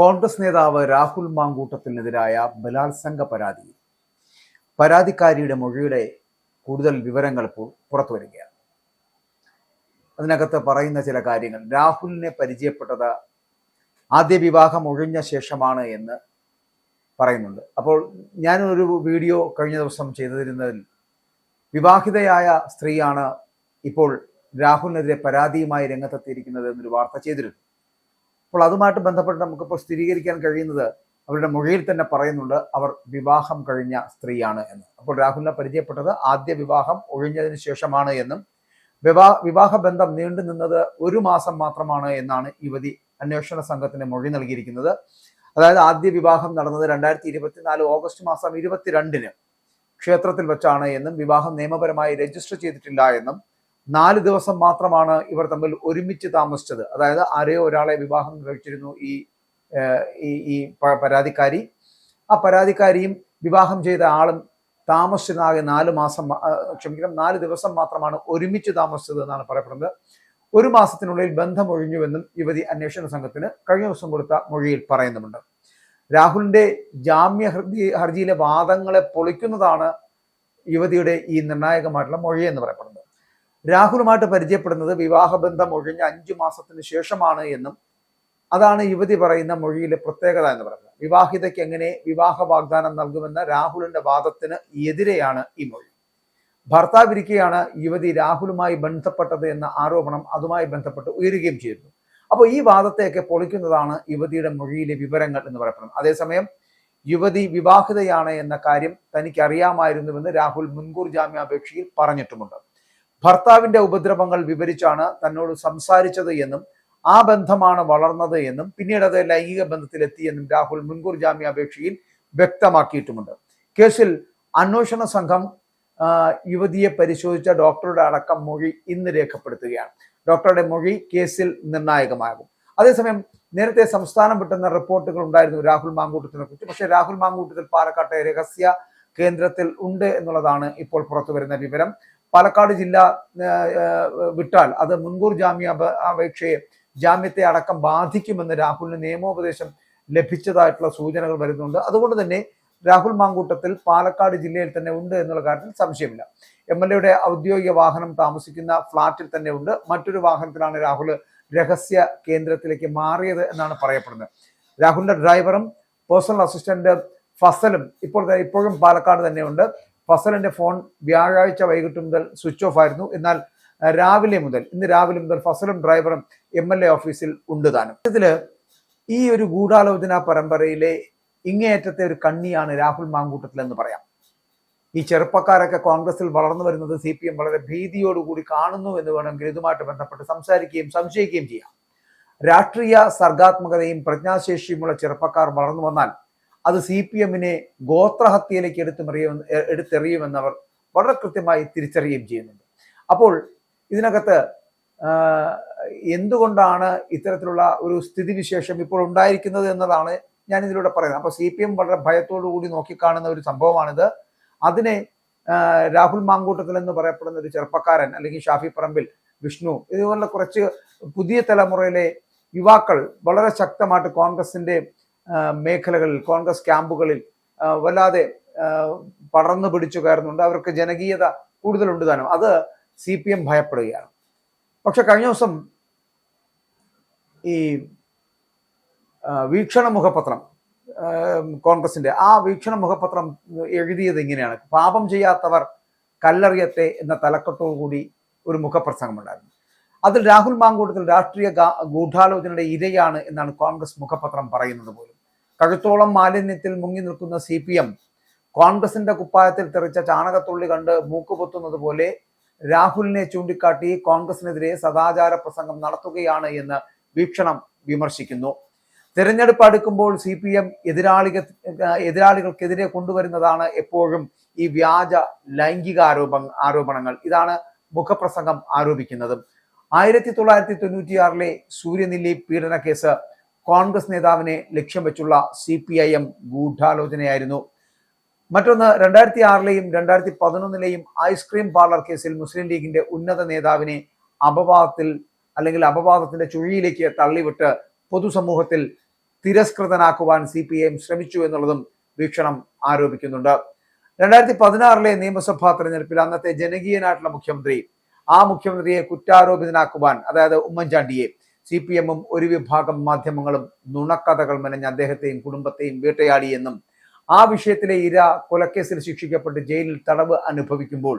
കോൺഗ്രസ് നേതാവ് രാഹുൽ മാങ്കൂട്ടത്തിനെതിരായ ബലാത്സംഗ പരാതിക്കാരിയുടെ മൊഴിയുടെ കൂടുതൽ വിവരങ്ങൾ ഇപ്പോൾ പുറത്തു വരികയാണ്. അതിനകത്ത് പറയുന്ന ചില കാര്യങ്ങൾ, രാഹുലിനെ പരിചയപ്പെട്ടത് ആദ്യ വിവാഹം ഒഴിഞ്ഞ ശേഷമാണ് എന്ന് പറയുന്നുണ്ട്. അപ്പോൾ ഞാനൊരു വീഡിയോ കഴിഞ്ഞ ദിവസം ചെയ്തിരുന്നതിൽ വിവാഹിതയായ സ്ത്രീയാണ് ഇപ്പോൾ രാഹുലിനെതിരെ പരാതിയുമായി രംഗത്തെത്തിയിരിക്കുന്നത് എന്നൊരു വാർത്ത ചെയ്തിരുന്നു. അപ്പോൾ അതുമായിട്ട് ബന്ധപ്പെട്ട് നമുക്കിപ്പോൾ സ്ഥിരീകരിക്കാൻ കഴിയുന്നത് അവരുടെ മൊഴിയിൽ തന്നെ പറയുന്നുണ്ട് അവർ വിവാഹം കഴിഞ്ഞ സ്ത്രീയാണ് എന്ന്. അപ്പോൾ രാഹുലിനെ പരിചയപ്പെട്ടത് ആദ്യ വിവാഹം ഒഴിഞ്ഞതിന് ശേഷമാണ് എന്നും വിവാഹ ബന്ധം നീണ്ടു നിന്നത് 1 മാസം മാത്രമാണ് എന്നാണ് യുവതി അന്വേഷണ സംഘത്തിന് മൊഴി നൽകിയിരിക്കുന്നത്. അതായത് ആദ്യ വിവാഹം നടന്നത് 2024 ഓഗസ്റ്റ് മാസം 22-ന് ക്ഷേത്രത്തിൽ വെച്ചാണ് എന്നും വിവാഹം നിയമപരമായി രജിസ്റ്റർ ചെയ്തിട്ടില്ല എന്നും 4 ദിവസം മാത്രമാണ് ഇവർ തമ്മിൽ ഒരുമിച്ച് താമസിച്ചത്. അതായത് ആരെയോ ഒരാളെ വിവാഹം കഴിച്ചിരുന്നു ഈ പരാതിക്കാരി. ആ പരാതിക്കാരിയും വിവാഹം ചെയ്ത ആളും താമസിച്ചതാകെ 4 ദിവസം മാത്രമാണ് ഒരുമിച്ച് താമസിച്ചത് എന്നാണ് പറയപ്പെടുന്നത്. 1 മാസത്തിനുള്ളിൽ ബന്ധം ഒഴിഞ്ഞുവെന്നും യുവതി അന്വേഷണ സംഘത്തിന് കഴിഞ്ഞ ദിവസം കൊടുത്ത മൊഴിയിൽ പറയുന്നുമുണ്ട്. രാഹുലിന്റെ ജാമ്യ ഹർജിയിലെ വാദങ്ങളെ പൊളിക്കുന്നതാണ് യുവതിയുടെ ഈ നിർണായകമായിട്ടുള്ള മൊഴി എന്ന് പറയപ്പെടുന്നത്. രാഹുലുമായിട്ട് പരിചയപ്പെടുന്നത് വിവാഹബന്ധം ഒഴിഞ്ഞ 5 മാസത്തിന് ശേഷമാണ് എന്നും അതാണ് യുവതി പറയുന്ന മൊഴിയിലെ പ്രത്യേകത എന്ന് പറയുന്നത്. വിവാഹിതയ്ക്ക് എങ്ങനെ വിവാഹ വാഗ്ദാനം നൽകുമെന്ന രാഹുലിന്റെ വാദത്തിന് എതിരെയാണ് ഈ മൊഴി. ഭർത്താവിരിക്കെയാണ് യുവതി രാഹുലുമായി ബന്ധപ്പെട്ടത് എന്ന ആരോപണം അതുമായി ബന്ധപ്പെട്ട് ഉയരുകയും ചെയ്തിരുന്നു. അപ്പോൾ ഈ വാദത്തെയൊക്കെ പൊളിക്കുന്നതാണ് യുവതിയുടെ മൊഴിയിലെ വിവരങ്ങൾ എന്ന് പറയപ്പെടുന്നത്. അതേസമയം യുവതി വിവാഹിതയാണ് എന്ന കാര്യം തനിക്ക് അറിയാമായിരുന്നുവെന്ന് രാഹുൽ മുൻകൂർ ജാമ്യാപേക്ഷയിൽ പറഞ്ഞിട്ടുമുണ്ട്. ഭർത്താവിന്റെ ഉപദ്രവങ്ങൾ വിവരിച്ചാണ് തന്നോട് സംസാരിച്ചത് എന്നും ആ ബന്ധമാണ് വളർന്നത് എന്നും പിന്നീട് അത് ലൈംഗിക ബന്ധത്തിലെത്തിയെന്നും രാഹുൽ മുൻകൂർ ജാമ്യാപേക്ഷയിൽ വ്യക്തമാക്കിയിട്ടുമുണ്ട്. കേസിൽ അന്വേഷണ സംഘം യുവതിയെ പരിശോധിച്ച ഡോക്ടറുടെ അടക്കം മൊഴി ഇന്ന് രേഖപ്പെടുത്തുകയാണ്. ഡോക്ടറുടെ മൊഴി കേസിൽ നിർണായകമാകും. അതേസമയം നേരത്തെ സംസ്ഥാനം വിട്ടുന്ന റിപ്പോർട്ടുകൾ ഉണ്ടായിരുന്നു രാഹുൽ മാങ്കൂട്ടത്തിനെ കുറിച്ച്. പക്ഷേ രാഹുൽ മാങ്കൂട്ടത്തിൽ പാലക്കാട്ടെ രഹസ്യ കേന്ദ്രത്തിൽ ഉണ്ട് എന്നുള്ളതാണ് ഇപ്പോൾ പുറത്തു വരുന്ന വിവരം. പാലക്കാട് ജില്ല വിട്ടാൽ അത് മുൻകൂർ ജാമ്യത്തെ അടക്കം ബാധിക്കുമെന്ന് രാഹുലിന് നിയമോപദേശം ലഭിച്ചതായിട്ടുള്ള സൂചനകൾ വരുന്നുണ്ട്. അതുകൊണ്ട് തന്നെ രാഹുൽ മാങ്കൂട്ടത്തിൽ പാലക്കാട് ജില്ലയിൽ തന്നെ ഉണ്ട് എന്നുള്ള കാര്യത്തിൽ സംശയമില്ല. MLA ഔദ്യോഗിക വാഹനം താമസിക്കുന്ന ഫ്ളാറ്റിൽ തന്നെ ഉണ്ട്. മറ്റൊരു വാഹനത്തിലാണ് രാഹുൽ രഹസ്യ കേന്ദ്രത്തിലേക്ക് മാറിയത് എന്നാണ് പറയപ്പെടുന്നത്. രാഹുലിന്റെ ഡ്രൈവറും പേഴ്സണൽ അസിസ്റ്റന്റ് ഫസലും ഇപ്പോഴും പാലക്കാട് തന്നെ ഉണ്ട്. ഫസലിന്റെ ഫോൺ വ്യാഴാഴ്ച വൈകിട്ട് മുതൽ സ്വിച്ച് ഓഫ് ആയിരുന്നു. എന്നാൽ ഇന്ന് രാവിലെ മുതൽ ഫസലും ഡ്രൈവറും MLA ഓഫീസിൽ ഉണ്ട് താനും. ഇതില് ഈ ഒരു ഗൂഢാലോചന പരമ്പരയിലെ ഇങ്ങേയറ്റത്തെ ഒരു കണ്ണിയാണ് രാഹുൽ മാങ്കൂട്ടത്തിൽ എന്ന് പറയാം. ഈ ചെറുപ്പക്കാരൊക്കെ കോൺഗ്രസിൽ വളർന്നു വരുന്നത് CPM വളരെ ഭീതിയോടുകൂടി കാണുന്നു എന്ന് വേണമെങ്കിൽ ഇതുമായിട്ട് ബന്ധപ്പെട്ട് സംസാരിക്കുകയും സംശയിക്കുകയും ചെയ്യാം. രാഷ്ട്രീയ സർഗാത്മകതയും പ്രജ്ഞാശേഷിയുമുള്ള ചെറുപ്പക്കാർ വളർന്നു വന്നാൽ അത് CPM-നെ ഗോത്രഹത്യയിലേക്ക് എടുത്തെറിയുമെന്നവർ വളരെ കൃത്യമായി തിരിച്ചറിയുകയും ചെയ്യുന്നുണ്ട്. അപ്പോൾ ഇതിനകത്ത് എന്തുകൊണ്ടാണ് ഇത്തരത്തിലുള്ള ഒരു സ്ഥിതിവിശേഷം ഇപ്പോൾ ഉണ്ടായിരിക്കുന്നത് എന്നതാണ് ഞാൻ ഇതിലൂടെ പറയുന്നത്. അപ്പോൾ CPM വളരെ ഭയത്തോടു കൂടി നോക്കിക്കാണുന്ന ഒരു സംഭവമാണിത്. അതിനെ രാഹുൽ മാങ്കൂട്ടത്തിൽ എന്ന് പറയപ്പെടുന്ന ഒരു ചെറുപ്പക്കാരൻ, അല്ലെങ്കിൽ ഷാഫി പറമ്പിൽ, വിഷ്ണു, ഇതുപോലുള്ള കുറച്ച് പുതിയ തലമുറയിലെ യുവാക്കൾ വളരെ ശക്തമായിട്ട് കോൺഗ്രസിന്റെ മേഖലകളിൽ, കോൺഗ്രസ് ക്യാമ്പുകളിൽ വല്ലാതെ പടർന്നു പിടിച്ചു കയറുന്നുണ്ട്. അവർക്ക് ജനകീയത കൂടുതലുണ്ട് താനും. അത് CPM ഭയപ്പെടുകയാണ്. പക്ഷെ കഴിഞ്ഞ ദിവസം ഈ വീക്ഷണ മുഖപത്രം, കോൺഗ്രസിന്റെ ആ വീക്ഷണ മുഖപത്രം എഴുതിയത് ഇങ്ങനെയാണ്: പാപം ചെയ്യാത്തവർ കല്ലെറിയത്തെ എന്ന തലക്കെട്ടോടുകൂടി ഒരു മുഖപ്രസംഗമുണ്ടായിരുന്നു. അതിൽ രാഹുൽ മാങ്കൂട്ടത്തിൽ രാഷ്ട്രീയ ഗൂഢാലോചനയുടെ ഇരയാണ് എന്നാണ് കോൺഗ്രസ് മുഖപത്രം പറയുന്നത് പോലും. കഴുത്തോളം മാലിന്യത്തിൽ മുങ്ങി നിൽക്കുന്ന CPM കോൺഗ്രസിന്റെ കുപ്പായത്തിൽ തെറിച്ച ചാണകത്തുള്ളി കണ്ട് മൂക്കുപൊത്തുന്നത് പോലെ രാഹുലിനെ ചൂണ്ടിക്കാട്ടി കോൺഗ്രസിനെതിരെ സദാചാര പ്രസംഗം നടത്തുകയാണ് എന്ന് വീക്ഷണം വിമർശിക്കുന്നു. തെരഞ്ഞെടുപ്പ് അടുക്കുമ്പോൾ CPM എതിരാളികൾക്കെതിരെ കൊണ്ടുവരുന്നതാണ് എപ്പോഴും ഈ വ്യാജ ലൈംഗിക ആരോപണങ്ങൾ. ഇതാണ് മുഖപ്രസംഗം ആരോപിക്കുന്നത്. 1996 സൂര്യനെല്ലി പീഡന കേസ് കോൺഗ്രസ് നേതാവിനെ ലക്ഷ്യം വെച്ചുള്ള CPIM ഗൂഢാലോചനയായിരുന്നു. മറ്റൊന്ന് 2006 2011 ഐസ്ക്രീം പാർലർ കേസിൽ മുസ്ലിം ലീഗിന്റെ ഉന്നത നേതാവിനെ അപവാദത്തിന്റെ ചുഴിയിലേക്ക് തള്ളിവിട്ട് പൊതുസമൂഹത്തിൽ തിരസ്കൃതനാക്കുവാൻ CPIM ശ്രമിച്ചു എന്നുള്ളതും വീക്ഷണം ആരോപിക്കുന്നുണ്ട്. 2016 നിയമസഭാ തെരഞ്ഞെടുപ്പിൽ അന്നത്തെ ജനകീയനായിട്ടുള്ള മുഖ്യമന്ത്രി, ആ മുഖ്യമന്ത്രിയെ കുറ്റാരോപിതനാക്കുവാൻ, അതായത് ഉമ്മൻചാണ്ടിയെ, CPM-ഉം ഒരു വിഭാഗം മാധ്യമങ്ങളും നുണക്കഥകൾ മെനഞ്ഞ് അദ്ദേഹത്തെയും കുടുംബത്തെയും വേട്ടയാടിയെന്നും ആ വിഷയത്തിലെ ഇര കൊലക്കേസിൽ ശിക്ഷിക്കപ്പെട്ട് ജയിലിൽ തടവ് അനുഭവിക്കുമ്പോൾ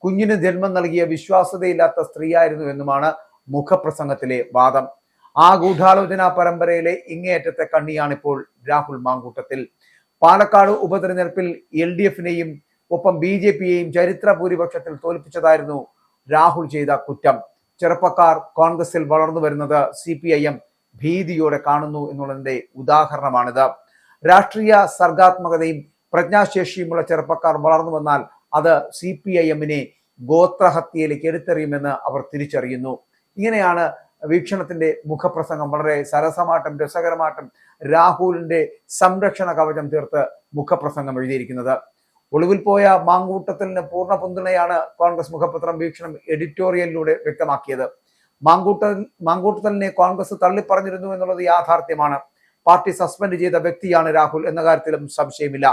കുഞ്ഞിന് ജന്മം നൽകിയ വിശ്വാസ്യതയില്ലാത്ത സ്ത്രീയായിരുന്നു എന്നുമാണ് മുഖപ്രസംഗത്തിലെ വാദം. ആ ഗൂഢാലോചന പരമ്പരയിലെ ഇങ്ങേയറ്റത്തെ കണ്ണിയാണിപ്പോൾ രാഹുൽ മാങ്കൂട്ടത്തിൽ. പാലക്കാട് ഉപതെരഞ്ഞെടുപ്പിൽ LDF-നെയും ഒപ്പം BJP-യെയും ചരിത്ര ഭൂരിപക്ഷത്തിൽ തോൽപ്പിച്ചതായിരുന്നു രാഹുൽ ചെയ്ത കുറ്റം. ചെറുപ്പക്കാർ കോൺഗ്രസിൽ വളർന്നു വരുന്നത് CPIM ഭീതിയോടെ കാണുന്നു എന്നുള്ളതിന്റെ ഉദാഹരണമാണിത്. രാഷ്ട്രീയ സർഗാത്മകതയും പ്രജ്ഞാശേഷിയുമുള്ള ചെറുപ്പക്കാർ വളർന്നു വന്നാൽ അത് CPIM-നെ ഗോത്രഹത്യയിലേക്ക് എടുത്തെറിയുമെന്ന് അവർ തിരിച്ചറിയുന്നു. ഇങ്ങനെയാണ് വീക്ഷണത്തിന്റെ മുഖപ്രസംഗം വളരെ സരസമായിട്ടും രസകരമായിട്ടും രാഹുലിന്റെ സംരക്ഷണ കവചം തീർത്ത് മുഖപ്രസംഗം എഴുതിയിരിക്കുന്നത്. ഒളിവിൽ പോയ മാങ്കൂട്ടത്തിന് പൂർണ്ണ പിന്തുണയാണ് കോൺഗ്രസ് മുഖപത്രം വീക്ഷണം എഡിറ്റോറിയലിലൂടെ വ്യക്തമാക്കിയത്. മാങ്കൂട്ടത്തലിനെ കോൺഗ്രസ് തള്ളിപ്പറഞ്ഞിരുന്നു എന്നുള്ളത് യാഥാർത്ഥ്യമാണ്. പാർട്ടി സസ്പെൻഡ് ചെയ്ത വ്യക്തിയാണ് രാഹുൽ എന്ന കാര്യത്തിലും സംശയമില്ല.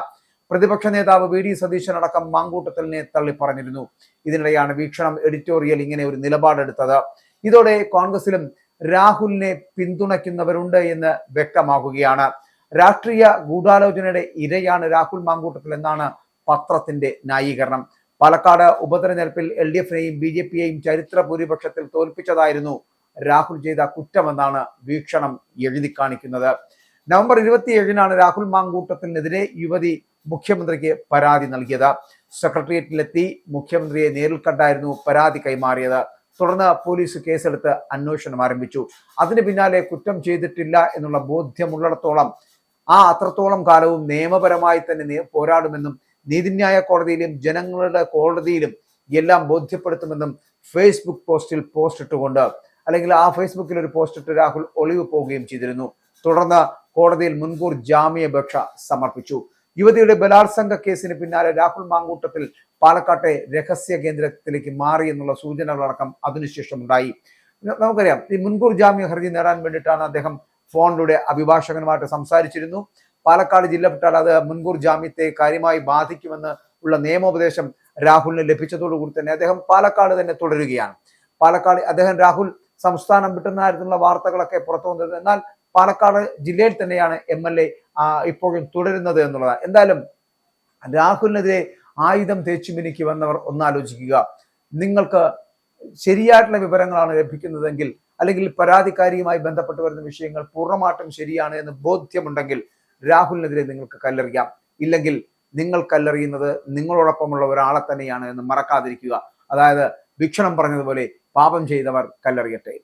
പ്രതിപക്ഷ നേതാവ് VD സതീശൻ അടക്കം മാങ്കൂട്ടത്തലിനെ തള്ളിപ്പറഞ്ഞിരുന്നു. ഇതിനിടെയാണ് വീക്ഷണം എഡിറ്റോറിയൽ ഇങ്ങനെ ഒരു നിലപാടെടുത്തത്. ഇതോടെ കോൺഗ്രസിലും രാഹുലിനെ പിന്തുണയ്ക്കുന്നവരുണ്ട് എന്ന് വ്യക്തമാകുകയാണ്. രാഷ്ട്രീയ ഗൂഢാലോചനയുടെ ഇരയാണ് രാഹുൽ മാങ്കൂട്ടത്തിൽ എന്നാണ് പത്രത്തിന്റെ ന്യായീകരണം. പാലക്കാട് ഉപതെരഞ്ഞെടുപ്പിൽ LDF-നെയും BJP-യെയും ചരിത്ര ഭൂരിപക്ഷത്തിൽ തോൽപ്പിച്ചതായിരുന്നു രാഹുൽ ചെയ്ത കുറ്റമെന്നാണ് വീക്ഷണം എഴുതി കാണിക്കുന്നത്. നവംബർ 27 രാഹുൽ മാങ്കൂട്ടത്തിനെതിരെ യുവതി മുഖ്യമന്ത്രിക്ക് പരാതി നൽകിയത്. സെക്രട്ടേറിയറ്റിലെത്തി മുഖ്യമന്ത്രിയെ നേരിൽ കണ്ടായിരുന്നു പരാതി കൈമാറിയത്. തുടർന്ന് പോലീസ് കേസെടുത്ത് അന്വേഷണം ആരംഭിച്ചു. അതിന് പിന്നാലെ കുറ്റം ചെയ്തിട്ടില്ല എന്നുള്ള ബോധ്യമുള്ളിടത്തോളം അത്രത്തോളം കാലവും നിയമപരമായി തന്നെ പോരാടുമെന്നും നീതിന്യായ കോടതിയിലും ജനങ്ങളുടെ കോടതിയിലും എല്ലാം ബോധ്യപ്പെടുത്തുമെന്നും ഫേസ്ബുക്ക് പോസ്റ്റിൽ പോസ്റ്റ് ഇട്ടുകൊണ്ട്, അല്ലെങ്കിൽ ആ ഫേസ്ബുക്കിൽ ഒരു പോസ്റ്റ് ഇട്ട് രാഹുൽ ഒളിവ് പോവുകയും ചെയ്തിരുന്നു. തുടർന്ന് കോടതിയിൽ മുൻകൂർ ജാമ്യാപേക്ഷ സമർപ്പിച്ചു. യുവതിയുടെ ബലാത്സംഗ കേസിന് പിന്നാലെ രാഹുൽ മാങ്കൂട്ടത്തിൽ പാലക്കാട്ടെ രഹസ്യ കേന്ദ്രത്തിലേക്ക് മാറി എന്നുള്ള സൂചനകളടക്കം അതിനുശേഷം ഉണ്ടായി. നമുക്കറിയാം, ഈ മുൻകൂർ ജാമ്യ ഹർജി നേടാൻ വേണ്ടിയിട്ടാണ് അദ്ദേഹം ഫോണിലൂടെ അഭിഭാഷകനുമായിട്ട് സംസാരിച്ചിരുന്നു. പാലക്കാട് ജില്ല വിട്ടാൽ അത് മുൻകൂർ ജാമ്യത്തെ കാര്യമായി ബാധിക്കുമെന്ന് ഉള്ള നിയമോപദേശം രാഹുലിന് ലഭിച്ചതോടുകൂടി തന്നെ അദ്ദേഹം പാലക്കാട് തന്നെ തുടരുകയാണ്. രാഹുൽ സംസ്ഥാനം വിട്ടുന്ന കാര്യത്തിലുള്ള വാർത്തകളൊക്കെ പുറത്തു വന്നത്. എന്നാൽ പാലക്കാട് ജില്ലയിൽ തന്നെയാണ് MLA ഇപ്പോഴും തുടരുന്നത് എന്നുള്ളതാണ്. എന്തായാലും രാഹുലിനെതിരെ ആയുധം തേച്ചുമിനിക്ക് വന്നവർ ഒന്നാലോചിക്കുക. നിങ്ങൾക്ക് ശരിയായിട്ടുള്ള വിവരങ്ങളാണ് ലഭിക്കുന്നതെങ്കിൽ, അല്ലെങ്കിൽ പരാതിക്കാരിയുമായി ബന്ധപ്പെട്ട് വരുന്ന വിഷയങ്ങൾ പൂർണ്ണമായിട്ടും ശരിയാണ് എന്ന് ബോധ്യമുണ്ടെങ്കിൽ രാഹുലിനെതിരെ നിങ്ങൾക്ക് കല്ലെറിയാം. ഇല്ലെങ്കിൽ നിങ്ങൾ കല്ലെറിയുന്നത് നിങ്ങളോടൊപ്പമുള്ള ഒരാളെ തന്നെയാണ് എന്ന് മറക്കാതിരിക്കുക. അതായത് വീക്ഷണം പറഞ്ഞതുപോലെ പാപം ചെയ്തവർ കല്ലെറിയട്ടെ.